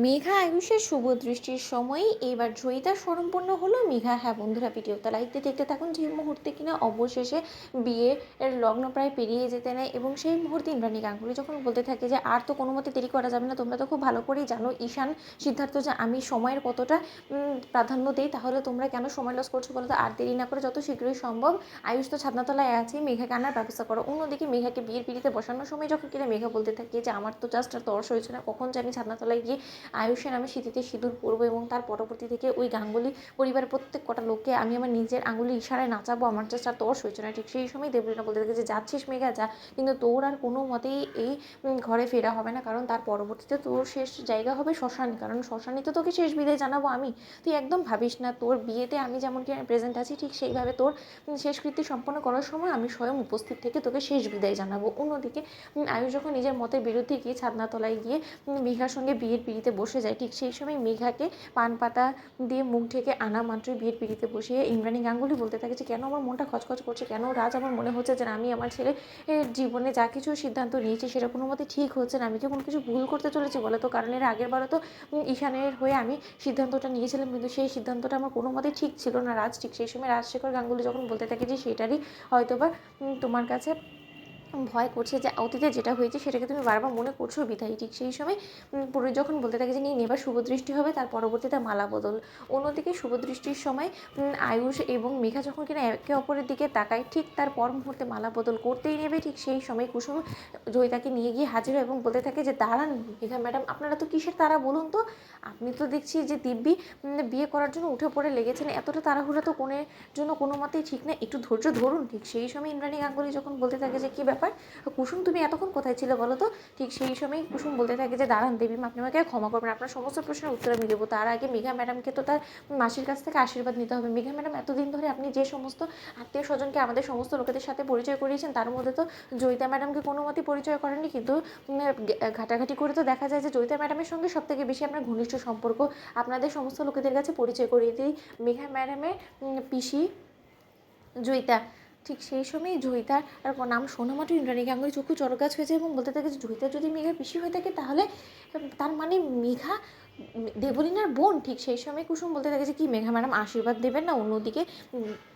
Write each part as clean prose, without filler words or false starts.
মেঘা আয়ুষের শুভ দৃষ্টির সময়ই এবার জয়িতা সম্পন্ন হলো। মেঘা, হ্যাঁ বন্ধুরা, ভিডিওটা লাইক দিয়ে দেখতে থাকুন। যে মুহূর্তে কিনা অবশেষে বিয়ের লগ্ন প্রায় পেরিয়ে যেতে নেয় এবং সেই মুহূর্তে ইন্দ্রাণী গাঙ্গুলি যখন বলতে থাকে যে আর তো কোনো মতে দেরি করা যাবে না, তোমরা তো খুব ভালো করেই জানো ঈশান সিদ্ধার্থ যে আমি সময়ের কতটা প্রাধান্য দিই, তাহলে তোমরা কেন সময় লস করছো বলো তো? আর দেরি না করে যত শীঘ্রই সম্ভব আয়ুষ তো ছাদনাতলায় আছে, মেঘাকে আনার ব্যবস্থা করো। অন্যদিকে মেঘাকে বিয়ের পিড়িতে বসানোর সময় যখন কিনা মেঘা বলতে থাকে যে আমার তো জাস্ট আর তর্স হয়েছে না, কখন যে আমি ছাদনাতলায় গিয়ে আয়ুষের নামে স্মৃতিতে সিঁদুর পরবো এবং তার পরবর্তী থেকে ওই গাঙ্গুলি পরিবারের প্রত্যেক কটা লোককে আমি আমার নিজের আঙুলি ইশারায় নাচাবো, আমার জাস্ট আর তর্স হয়েছে না। ঠিক সেই সময় দেবলীনা বলতে থাকে যে যাচ্ছিস মেঘা যা, কিন্তু তোর আর কোনো মতেই এই ঘরে ফেরা হবে না, কারণ তার পরবর্তীতে তোর শেষ জায়গা হবে শ্মশান, কারণ শ্মশানে তো তোকে শেষ বিদায় জানাবো আমি। তুই একদম ভাবিস না, তোর বিয়েতে আমি যেমন কি প্রেজেন্ট আছি ঠিক সেইভাবে তোর শেষকৃত্য সম্পন্ন করার সময় আমি স্বয়ং উপস্থিত থেকে তোকে শেষ বিদায় জানাবো। অন্যদিকে আয়ুষ যখন নিজের মতের বিরুদ্ধে গিয়ে ছাদনাতলায় গিয়ে মেঘার সঙ্গে বিয়ের পিড়িতে বসে যায়, ঠিক সেই সময় মেঘাকে পান পাতা দিয়ে মুখ ঢেকে আনা মাত্রই বিয়ের পিড়িতে বসিয়ে ইন্দ্রাণী গাঙ্গুলি বলতে থাকে যে কেন আমার মনটা খচখচ করছে, কেন রাজ আমার মনে হচ্ছে যে আমি আমার ছেলের জীবনে যা কিছু সিদ্ধান্ত নিয়েছি সেটা কোনো মতে ঠিক হচ্ছে না, আমি কি কোনো কিছু ভুল করতে চলেছি বলে? তো কারণ এর আগের বারও তো ঈশানের হয়ে আমি সিদ্ধান্তটা নিয়েছিলাম, কিন্তু সেই সিদ্ধান্তটা আমার কোনো মতেই ঠিক ছিল না রাজ। ঠিক সেই সময় রাজশেখর গাঙ্গুলি যখন বলতে থাকে যে সেটারই হয়তোবা তোমার কাছে ভয় করছে, যে অতীতে যেটা হয়েছে সেটাকে তুমি বারবার মনে করছো বিধায়। ঠিক সেই সময় পুরো যখন বলতে থাকে যে নিয়ে এবার শুভদৃষ্টি হবে, তার পরবর্তীতে মালা বদল। অন্যদিকে শুভদৃষ্টির সময় আয়ুষ এবং মেঘা যখন কিনা একে অপরের দিকে তাকায়, ঠিক তার পর মুহূর্তে মালা বদল করতেই নেবে, ঠিক সেই সময় কুসুম জয়িতাকে নিয়ে গিয়ে হাজির হয় এবং বলতে থাকে যে দাঁড়ান মেঘা ম্যাডাম, আপনারা তো কিসের তারা বলুন তো? আপনি তো দেখছি যে দিব্যি বিয়ে করার জন্য উঠে পড়ে লেগেছেন, এতটা তাড়াহুড়া তো কোনের জন্য কোনো মতেই ঠিক না, একটু ধৈর্য ধরুন। ঠিক সেই সময় ইন্দ্রাণী গাঙ্গুলি যখন বলতে থাকে যে কী ব্যাপার কুসুম, তুমি এতক্ষণ কোথায় ছিলে বলো তো? ঠিক সেই সময় কুসুম বলতে থাকে যে দাঁড়ান দেবীমা, আপনি আমাকে ক্ষমা করবেন, আপনার সমস্ত প্রশ্নের উত্তর আমি দেবো, তার আগে মেঘা ম্যাডামকে তো তার মাসির কাছ থেকে আশীর্বাদ নিতে হবে। মেঘা ম্যাডাম, এতদিন ধরে আপনি যে সমস্ত আত্মীয় স্বজনকে আমাদের সমস্ত লোকেদের সাথে পরিচয় করিয়েছেন, তার মধ্যে তো জয়িতা ম্যাডামকে কোনো মতেই পরিচয় করেননি, কিন্তু ঘাটাঘাটি করে তো দেখা যায় যে জয়িতা ম্যাডামের সঙ্গে সব থেকে বেশি আপনার ঘনিষ্ঠ সম্পর্ক, আপনাদের সমস্ত লোকেদের কাছে পরিচয় করিয়ে দিই মেঘা ম্যাডামের পিসি জয়িতা। ঠিক সেই সময় জয়িতার আর নাম শোনা মাত্র ইন্দ্রাণী গাঙ্গুলি চক্ষু চড়গাছ হয়ে যায় এবং বলতে থাকে যে জয়িতা যদি মেঘার পিসি হয়ে থাকে তাহলে তার মানে মেঘা দেবলীনার বোন। ঠিক সেই সময় কুসুম বলতে থাকে যে কি মেঘা ম্যাডাম আশীর্বাদ দেবেন না? অন্যদিকে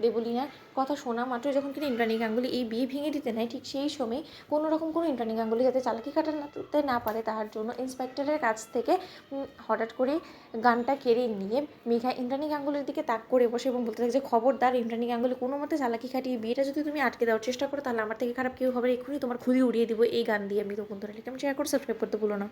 দেবলীনার কথা শোনা মাত্র যখন কিনা ইন্দ্রাণী গাঙ্গুলি এই বিয়ে ভেঙে দিতে নেয়, ঠিক সেই সময় কোনো রকম কোনো ইন্দ্রাণী গাঙ্গুলি যাতে চালাকি খাটাতে না পারে তার জন্য ইন্সপেক্টরের কাছ থেকে হঠাৎ করে গানটা কেড়ে নিয়ে মেঘা ইন্দ্রাণী গাঙ্গুলির দিকে তাক করে বসে এবং বলতে থাকে যে খবরদার ইন্দ্রাণী গাঙ্গুলি, কোনো মতে চালাকি খাটিয়ে বিয়েটা যদি তুমি আটকে দেওয়ার চেষ্টা করো তাহলে আমার থেকে খারাপ কেউ হবে, এক্ষুনি তোমার খুবই উড়িয়ে দিব এই গান দিয়ে। আমি তো বন্ধুরা কেমন শেয়ার করে সাবস্ক্রাইব করতে ভুলো না।